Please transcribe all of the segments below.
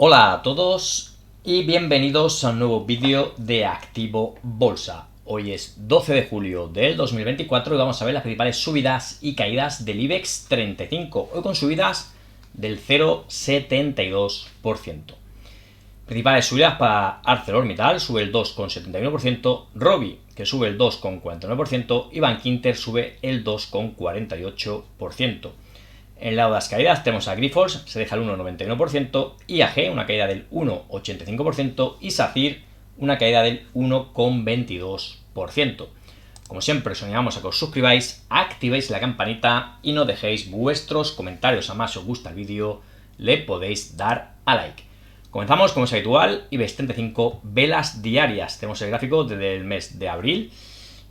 Hola a todos y bienvenidos a un nuevo vídeo de Activo Bolsa. Hoy es 12 de julio del 2024 y vamos a ver las principales subidas y caídas del IBEX 35, hoy con subidas del 0,72%. Principales subidas para ArcelorMittal, sube el 2,71%, Robi, que sube el 2,49%, y Bankinter sube el 2,48%. En el lado de las caídas tenemos a Grifols, se deja el 1,91%, IAG una caída del 1,85% y SACIR una caída del 1,22%. Como siempre os animamos a que os suscribáis, activéis la campanita y no dejéis vuestros comentarios. A más si os gusta el vídeo le podéis dar a like. Comenzamos como es habitual, IBEX 35 velas diarias. Tenemos el gráfico desde el mes de abril.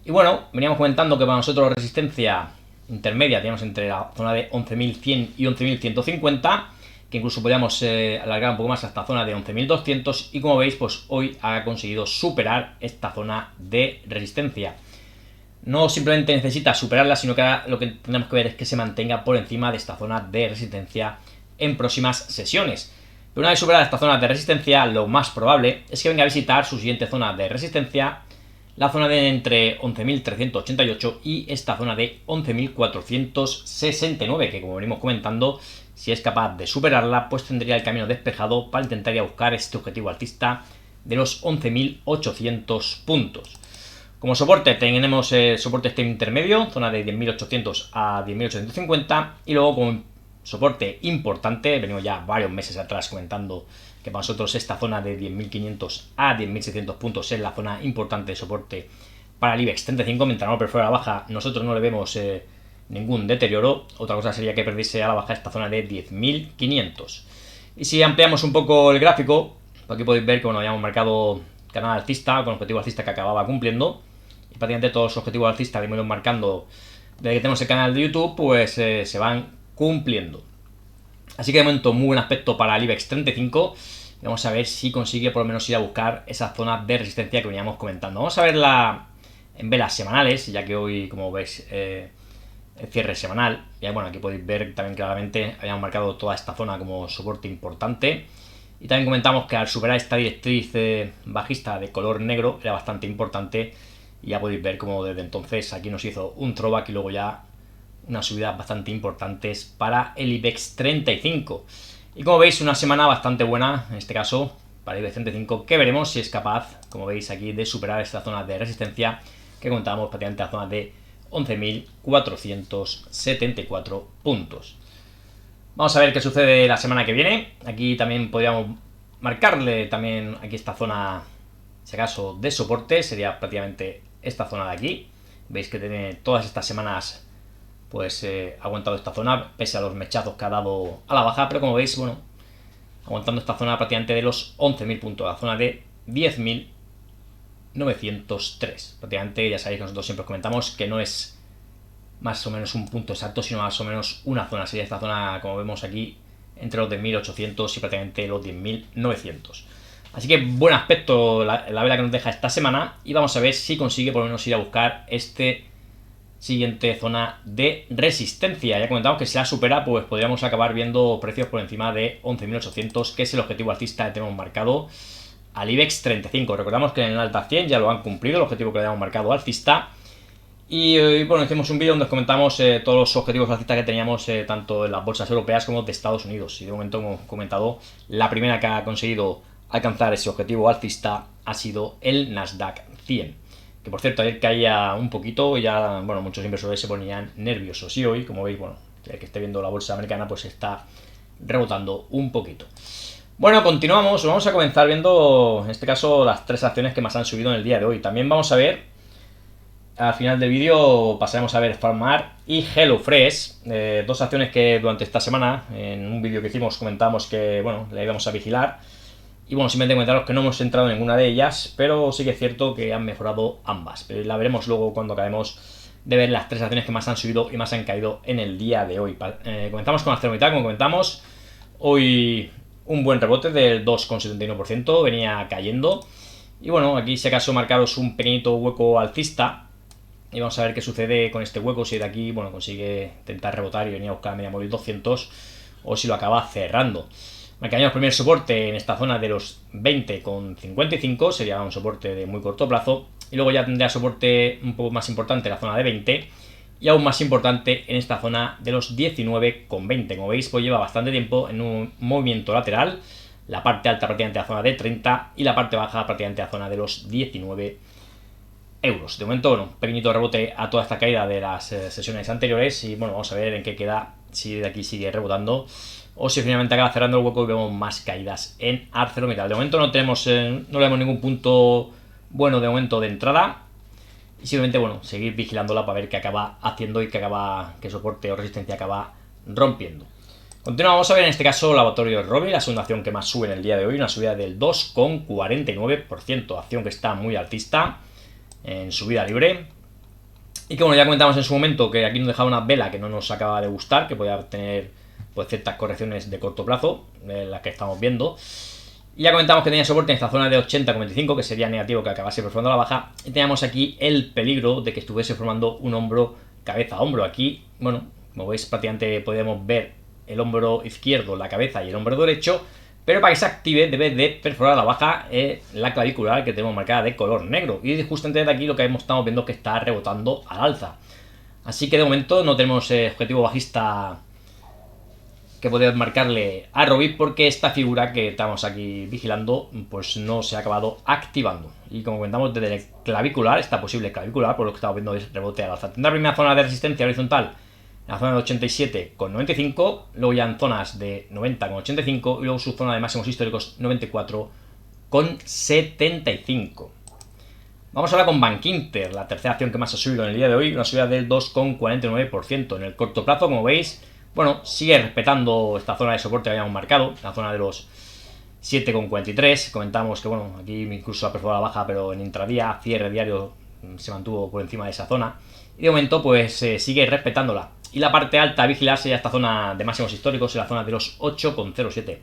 Y bueno, veníamos comentando que para nosotros resistencia intermedia teníamos entre la zona de 11.100 y 11.150, que incluso podríamos alargar un poco más hasta la zona de 11.200, y como veis, pues hoy ha conseguido superar esta zona de resistencia. No simplemente necesita superarla, sino que ahora lo que tenemos que ver es que se mantenga por encima de esta zona de resistencia en próximas sesiones. Pero una vez superada esta zona de resistencia, lo más probable es que venga a visitar su siguiente zona de resistencia, la zona de entre 11.388 y esta zona de 11.469, que como venimos comentando, si es capaz de superarla, pues tendría el camino despejado para intentar ir a buscar este objetivo alcista de los 11.800 puntos. Como soporte tenemos soporte este intermedio, zona de 10.800 a 10.850, y luego como soporte importante, venimos ya varios meses atrás comentando que para nosotros esta zona de 10.500 a 10.600 puntos es la zona importante de soporte para el IBEX 35, mientras no perfora la baja nosotros no le vemos ningún deterioro. Otra cosa sería que perdiese a la baja esta zona de 10.500. Y si ampliamos un poco el gráfico, aquí podéis ver que bueno, habíamos marcado canal alcista con objetivo alcista que acababa cumpliendo, y prácticamente todos los objetivos alcistas que hemos ido marcando desde que tenemos el canal de YouTube pues se van cumpliendo. Así que de momento muy buen aspecto para el IBEX 35. Vamos a ver si consigue por lo menos ir a buscar esa zona de resistencia que veníamos comentando. Vamos a verla en velas semanales, ya que hoy, como veis, el cierre semanal. Ya bueno, aquí podéis ver también claramente habíamos marcado toda esta zona como soporte importante. Y también comentamos que al superar esta directriz bajista de color negro era bastante importante. Y ya podéis ver como desde entonces aquí nos hizo un throwback y luego ya unas subidas bastante importantes para el IBEX 35. Y como veis, una semana bastante buena, en este caso, para el IBEX 35, que veremos si es capaz, como veis aquí, de superar esta zona de resistencia que contábamos prácticamente la zona de 11.474 puntos. Vamos a ver qué sucede la semana que viene. Aquí también podríamos marcarle también aquí esta zona, si acaso, de soporte, sería prácticamente esta zona de aquí. Veis que tiene todas estas semanas pues ha aguantado esta zona pese a los mechazos que ha dado a la baja, pero como veis, bueno, aguantando esta zona prácticamente de los 11.000 puntos, la zona de 10.903. Prácticamente ya sabéis que nosotros siempre comentamos que no es más o menos un punto exacto, sino más o menos una zona. Sería esta zona, como vemos aquí, entre los 10.800 y prácticamente los 10.900. Así que buen aspecto la vela que nos deja esta semana, y vamos a ver si consigue por lo menos ir a buscar este siguiente zona de resistencia. Ya comentamos que si la supera, pues podríamos acabar viendo precios por encima de 11.800, que es el objetivo alcista que tenemos marcado al IBEX 35. Recordamos que en el Alta 100 ya lo han cumplido, el objetivo que le habíamos marcado alcista. Y bueno, hicimos un vídeo donde os comentamos todos los objetivos alcistas que teníamos tanto en las bolsas europeas como de Estados Unidos. Y de momento hemos comentado la primera que ha conseguido alcanzar ese objetivo alcista ha sido el Nasdaq 100. Que por cierto, ayer caía un poquito, ya bueno, muchos inversores se ponían nerviosos. Y hoy, como veis, bueno, el que esté viendo la bolsa americana, pues está rebotando un poquito. Bueno, continuamos. Vamos a comenzar viendo, en este caso, las tres acciones que más han subido en el día de hoy. También vamos a ver, al final del vídeo, pasaremos a ver Farmar y HelloFresh, dos acciones que durante esta semana, en un vídeo que hicimos, comentábamos que, bueno, la íbamos a vigilar. Y bueno, simplemente comentaros que no hemos entrado en ninguna de ellas, pero sí que es cierto que han mejorado ambas. Pero la veremos luego cuando acabemos de ver las tres acciones que más han subido y más han caído en el día de hoy. Comenzamos con ArcelorMittal, como comentamos. Hoy un buen rebote del 2,71%, venía cayendo. Y bueno, aquí si acaso marcaros un pequeñito hueco alcista. Y vamos a ver qué sucede con este hueco, si de aquí bueno consigue intentar rebotar y venir a buscar media móvil 200, o si lo acaba cerrando. Marcaríamos primer soporte en esta zona de los 20,55, sería un soporte de muy corto plazo. Y luego ya tendría soporte un poco más importante en la zona de 20 y aún más importante en esta zona de los 19,20. Como veis, pues lleva bastante tiempo en un movimiento lateral. La parte alta prácticamente a la zona de 30 y la parte baja prácticamente a la zona de los 19 euros. De momento, bueno, un pequeñito rebote a toda esta caída de las sesiones anteriores y bueno, vamos a ver en qué queda, si de aquí sigue rebotando o si finalmente acaba cerrando el hueco y vemos más caídas en ArcelorMittal. De momento no vemos ningún punto bueno de momento de entrada y simplemente, bueno, seguir vigilándola para ver qué acaba haciendo y qué soporte o resistencia acaba rompiendo. Continuamos a ver en este caso Laboratorio de Robbie, la segunda acción que más sube en el día de hoy, una subida del 2,49%, acción que está muy altista en subida libre. Y que bueno, ya comentamos en su momento que aquí nos dejaba una vela que no nos acaba de gustar, que podía tener pues ciertas correcciones de corto plazo, las que estamos viendo. Y ya comentamos que tenía soporte en esta zona de 80,25, que sería negativo que acabase formando la baja. Y teníamos aquí el peligro de que estuviese formando un hombro cabeza a hombro. Aquí, bueno, como veis, prácticamente podemos ver el hombro izquierdo, la cabeza y el hombro derecho. Pero para que se active debe de perforar la baja la clavicular que tenemos marcada de color negro. Y justamente de aquí lo que estamos viendo es que está rebotando al alza. Así que de momento no tenemos objetivo bajista que poder marcarle a Robbie porque esta figura que estamos aquí vigilando pues no se ha acabado activando. Y como comentamos, desde el clavicular, esta posible clavicular, por lo que estamos viendo es rebote al alza. Tendrá primera zona de resistencia horizontal en la zona de 87,95, luego ya en zonas de 90,85 y luego su zona de máximos históricos 94,75. Vamos ahora con Bankinter, la tercera acción que más ha subido en el día de hoy, una subida del 2,49%. En el corto plazo, como veis, bueno, sigue respetando esta zona de soporte que habíamos marcado, la zona de los 7,43. Comentamos que, bueno, aquí incluso ha perforado la baja, pero en intradía, cierre diario, se mantuvo por encima de esa zona. Y de momento, pues sigue respetándola. Y la parte alta a vigilarse ya esta zona de máximos históricos, en la zona de los 8,07. En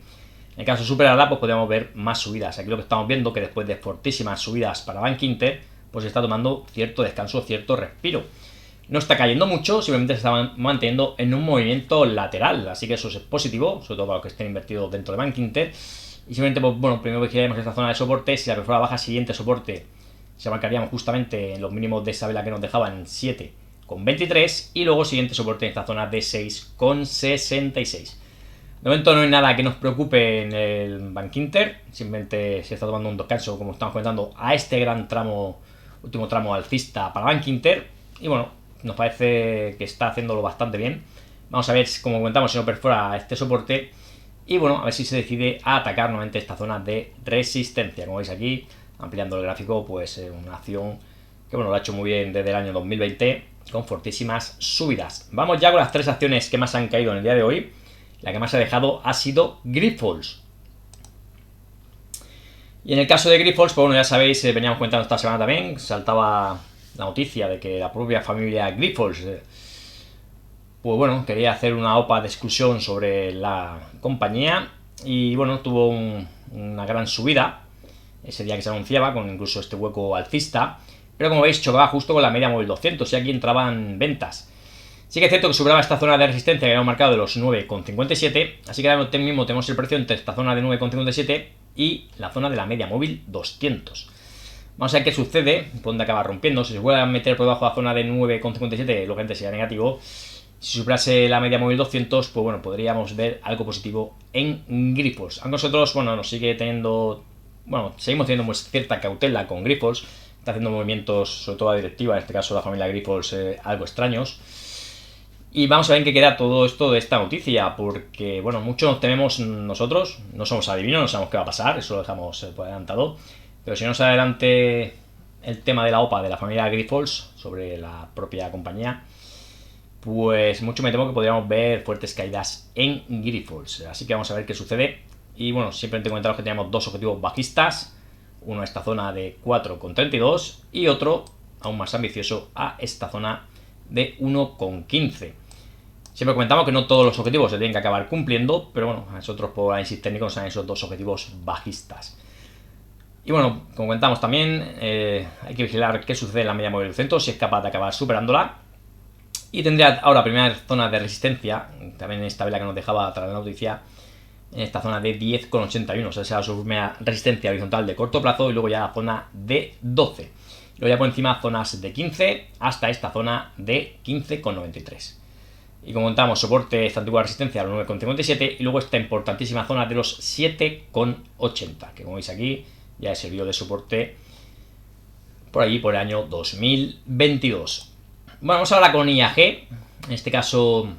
el caso de superarla, pues podríamos ver más subidas. Aquí lo que estamos viendo que después de fortísimas subidas para Bankinter, pues está tomando cierto descanso, cierto respiro. No está cayendo mucho, simplemente se está manteniendo en un movimiento lateral, así que eso es positivo, sobre todo para los que estén invertidos dentro de Bankinter. Y simplemente, pues bueno, primero vigilaremos esta zona de soporte. Si la perfora baja, siguiente soporte se marcaríamos justamente en los mínimos de esa vela que nos dejaba en 7,23 y luego siguiente soporte en esta zona de 6,66. De momento no hay nada que nos preocupe en el Bankinter, simplemente se está tomando un descanso, como estamos comentando, a este gran tramo, último tramo alcista para Bankinter. Y bueno, nos parece que está haciéndolo bastante bien. Vamos a ver, como comentamos, si no perfora este soporte. Y bueno, a ver si se decide a atacar nuevamente esta zona de resistencia. Como veis aquí, ampliando el gráfico, pues una acción que bueno, lo ha hecho muy bien desde el año 2020, con fortísimas subidas. Vamos ya con las tres acciones que más han caído en el día de hoy. La que más ha dejado ha sido Grifols. Y en el caso de Grifols, pues bueno, ya sabéis, veníamos comentando esta semana también, saltaba la noticia de que la propia familia Grifols pues bueno, quería hacer una OPA de exclusión sobre la compañía y bueno, tuvo una gran subida ese día que se anunciaba, con incluso este hueco alcista, pero como veis chocaba justo con la media móvil 200 y aquí entraban ventas. Sí que es cierto que superaba esta zona de resistencia que habíamos marcado de los 9,57, así que ahora mismo tenemos el precio entre esta zona de 9,57 y la zona de la media móvil 200. Vamos a ver qué sucede, por dónde acaba rompiendo. Si se vuelve a meter por debajo de la zona de 9,57, lógicamente sería negativo. Si superase la media móvil 200, pues bueno, podríamos ver algo positivo en Grifols. Aunque nosotros, bueno, nos sigue teniendo, bueno, seguimos teniendo pues, cierta cautela con Grifols. Está haciendo movimientos, sobre todo la directiva, en este caso la familia Grifols, algo extraños. Y vamos a ver en qué queda todo esto de esta noticia, porque, bueno, mucho nos tememos nosotros, no somos adivinos, no sabemos qué va a pasar, eso lo dejamos por adelantado. Pero si no se adelante el tema de la OPA de la familia Grifols sobre la propia compañía, pues mucho me temo que podríamos ver fuertes caídas en Grifols. Así que vamos a ver qué sucede. Y bueno, simplemente comentaros que tenemos dos objetivos bajistas, uno a esta zona de 4,32 y otro aún más ambicioso a esta zona de 1,15. Siempre comentamos que no todos los objetivos se tienen que acabar cumpliendo, pero bueno, nosotros por análisis técnico son esos dos objetivos bajistas. Y bueno, como comentamos también, hay que vigilar qué sucede en la media móvil del centro, si es capaz de acabar superándola. Y tendría ahora primera zona de resistencia, también esta vela que nos dejaba tras la noticia, en esta zona de 10,81, o sea, esa es su primera resistencia horizontal de corto plazo, y luego ya la zona de 12. Luego ya por encima zonas de 15 hasta esta zona de 15,93. Y como contamos, soporte esta antigua resistencia a los 9,57 y luego esta importantísima zona de los 7,80, que como veis aquí ya sirvió de soporte por allí por el año 2022. Bueno, vamos ahora con IAG, en este caso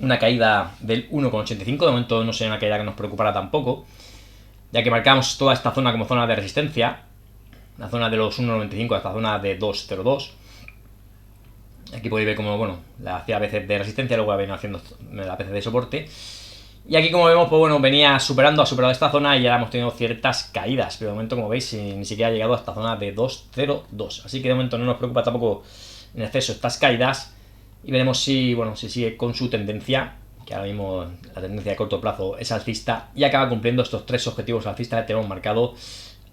una caída del 1,85, de momento no sería una caída que nos preocupara tampoco, ya que marcamos toda esta zona como zona de resistencia, la zona de los 1,95 hasta la zona de 2,02. Aquí podéis ver como, bueno, la hacía a veces de resistencia, luego la venía haciendo a veces de soporte. Y aquí, como vemos, pues bueno, venía ha superado esta zona y ya hemos tenido ciertas caídas. Pero de momento, como veis, ni siquiera ha llegado a esta zona de 2,02. Así que de momento no nos preocupa tampoco en exceso estas caídas. Y veremos si, bueno, si sigue con su tendencia, que ahora mismo la tendencia de corto plazo es alcista, y acaba cumpliendo estos tres objetivos alcistas que tenemos marcado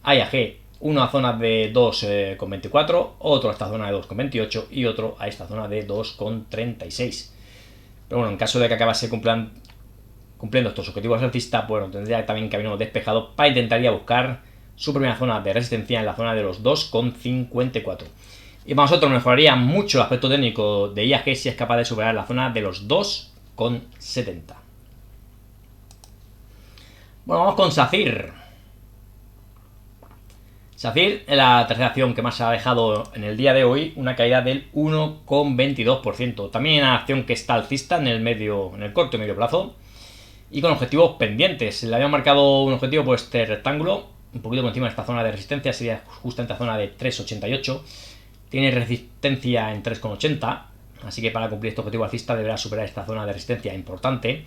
a IAG. Uno a zona de 2,24, otro a esta zona de 2,28 y otro a esta zona de 2,36. Pero bueno, en caso de que acabase cumpliendo estos objetivos alcistas, bueno, tendría también camino despejado para intentaría buscar su primera zona de resistencia en la zona de los 2,54. Y para nosotros mejoraría mucho el aspecto técnico de IAG si es capaz de superar la zona de los 2,70. Bueno, vamos con SACIR. SACIR es la tercera acción que más ha dejado en el día de hoy, una caída del 1,22%. También una acción que está alcista en el corto y medio plazo y con objetivos pendientes. Le habían marcado un objetivo por este rectángulo, un poquito por encima de esta zona de resistencia, sería justo en esta zona de 3,88. Tiene resistencia en 3,80, así que para cumplir este objetivo alcista deberá superar esta zona de resistencia importante.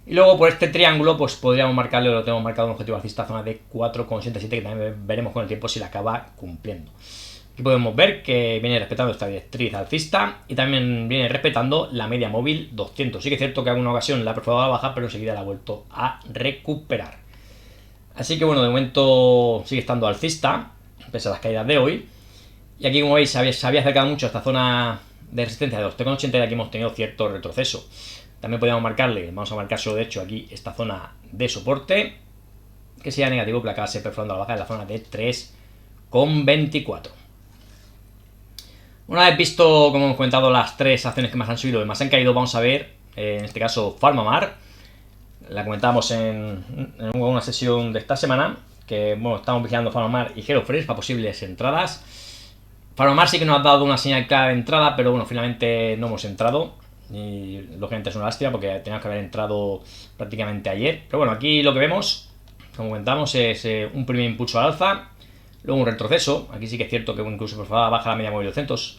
Y luego por este triángulo pues podríamos marcarle, lo tenemos marcado un objetivo alcista, zona de 4,87, que también veremos con el tiempo si la acaba cumpliendo. Aquí podemos ver que viene respetando esta directriz alcista y también viene respetando la media móvil 200. Sí que es cierto que en alguna ocasión la ha perforado a la baja, pero enseguida la ha vuelto a recuperar. Así que bueno, de momento sigue estando alcista, pese a las caídas de hoy. Y aquí, como veis, se había acercado mucho a esta zona de resistencia de los 3,80 y aquí hemos tenido cierto retroceso. También podríamos marcarle, vamos a marcar solo de hecho aquí esta zona de soporte, que sería negativo, pero acaba perforando a la baja en la zona de 3,24. Una vez visto, como hemos comentado, las tres acciones que más han subido y más han caído, vamos a ver, en este caso, PharmaMar. La comentábamos en una sesión de esta semana, que bueno, estamos vigilando PharmaMar y HelloFresh para posibles entradas. PharmaMar sí que nos ha dado una señal clara de entrada, pero bueno, finalmente no hemos entrado. Y lógicamente es una lástima porque teníamos que haber entrado prácticamente ayer. Pero bueno, aquí lo que vemos, como comentamos, es un primer impulso al alza, luego un retroceso. Aquí sí que es cierto que incluso baja la media móvil 200,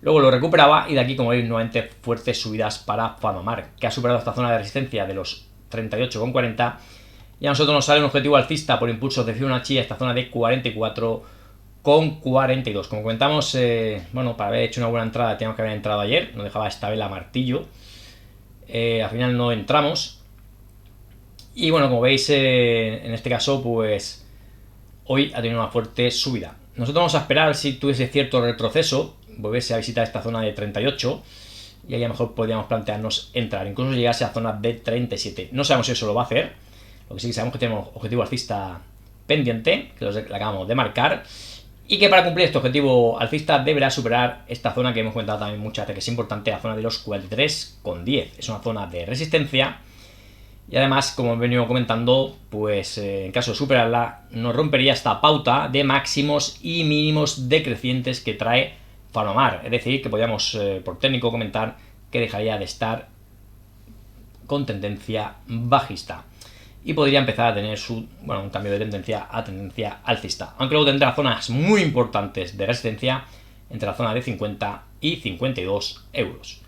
luego lo recuperaba y de aquí, como veis, nuevamente fuertes subidas para PharmaMar, que ha superado esta zona de resistencia de los 38,40 y a nosotros nos sale un objetivo alcista por impulsos de Fibonacci a esta zona de 44,42. Como comentamos, bueno, para haber hecho una buena entrada teníamos que haber entrado ayer, nos dejaba esta vela martillo, al final no entramos y bueno, como veis, en este caso pues hoy ha tenido una fuerte subida. Nosotros vamos a esperar si tuviese cierto retroceso, volverse a visitar esta zona de 38 y ahí a lo mejor podríamos plantearnos entrar, incluso llegase a zona de 37. No sabemos si eso lo va a hacer, lo que sí que sabemos que tenemos objetivo alcista pendiente, que lo acabamos de marcar, y que para cumplir este objetivo alcista deberá superar esta zona que hemos comentado también muchas veces, que es importante, la zona de los 43,10. Es una zona de resistencia y además, como he venido comentando, pues en caso de superarla nos rompería esta pauta de máximos y mínimos decrecientes que trae PharmaMar. Es decir, que podríamos por técnico comentar que dejaría de estar con tendencia bajista y podría empezar a tener un cambio de tendencia a tendencia alcista, aunque luego tendrá zonas muy importantes de resistencia entre la zona de 50 y 52 euros.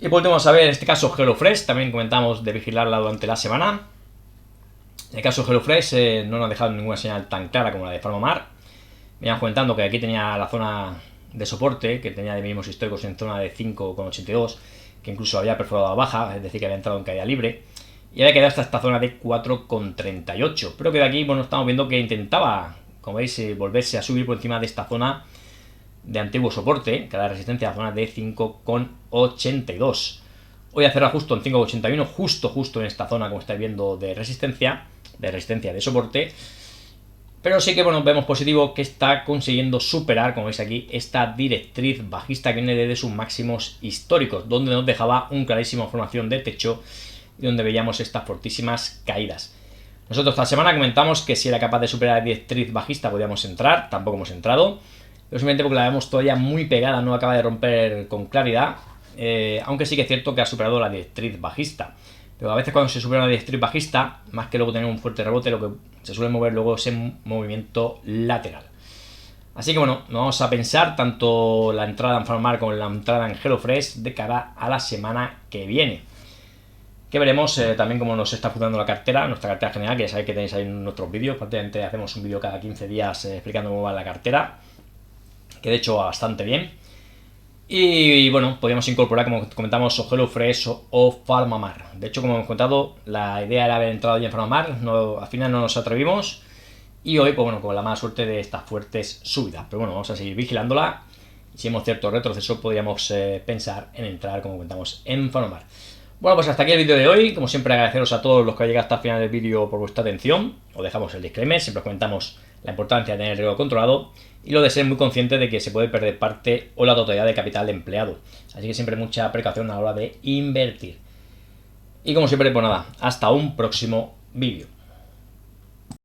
Y por último vamos a ver en este caso HelloFresh, también comentamos de vigilarla durante la semana. En el caso de HelloFresh no nos ha dejado ninguna señal tan clara como la de PharmaMar. Veníamos comentando que aquí tenía la zona de soporte, que tenía de mínimos históricos en zona de 5,82, que incluso había perforado a baja, es decir, que había entrado en caída libre. Y había quedado hasta esta zona de 4,38. Pero que de aquí, bueno, estamos viendo que intentaba, como veis, volverse a subir por encima de esta zona de antiguo soporte, que da resistencia a la zona de 5,82. Hoy ha cerrado justo en 5,81, justo en esta zona, como estáis viendo, de resistencia, de soporte. Pero sí que bueno, vemos positivo que está consiguiendo superar, como veis aquí, esta directriz bajista que viene desde sus máximos históricos, donde nos dejaba un clarísima formación de techo y donde veíamos estas fortísimas caídas. Nosotros esta semana comentamos que si era capaz de superar la directriz bajista podíamos entrar, tampoco hemos entrado, pero simplemente porque la vemos todavía muy pegada, no acaba de romper con claridad, aunque sí que es cierto que ha superado la directriz bajista. Pero a veces cuando se supera una directriz bajista, más que luego tener un fuerte rebote, lo que se suele mover luego es un movimiento lateral. Así que bueno, vamos a pensar tanto la entrada en Farmamar como la entrada en HelloFresh de cara a la semana que viene. Que veremos también cómo nos está funcionando la cartera, nuestra cartera general, que ya sabéis que tenéis ahí en nuestros vídeos. Prácticamente hacemos un vídeo cada 15 días explicando cómo va la cartera, que de hecho va bastante bien. Y bueno, podríamos incorporar, como comentamos, o HelloFresh o Farmamar. De hecho, como hemos contado, la idea era haber entrado ya en Farmamar, al final no nos atrevimos. Y hoy, pues bueno, con la mala suerte de estas fuertes subidas. Pero bueno, vamos a seguir vigilándola. Y si hemos cierto retroceso, podríamos pensar en entrar, como comentamos, en Farmamar. Bueno, pues hasta aquí el vídeo de hoy. Como siempre, agradeceros a todos los que han llegado hasta el final del vídeo por vuestra atención. Os dejamos el disclaimer, siempre os comentamos la importancia de tener el riesgo controlado y lo de ser muy consciente de que se puede perder parte o la totalidad de capital de empleado. Así que siempre mucha precaución a la hora de invertir. Y como siempre, pues nada, hasta un próximo vídeo.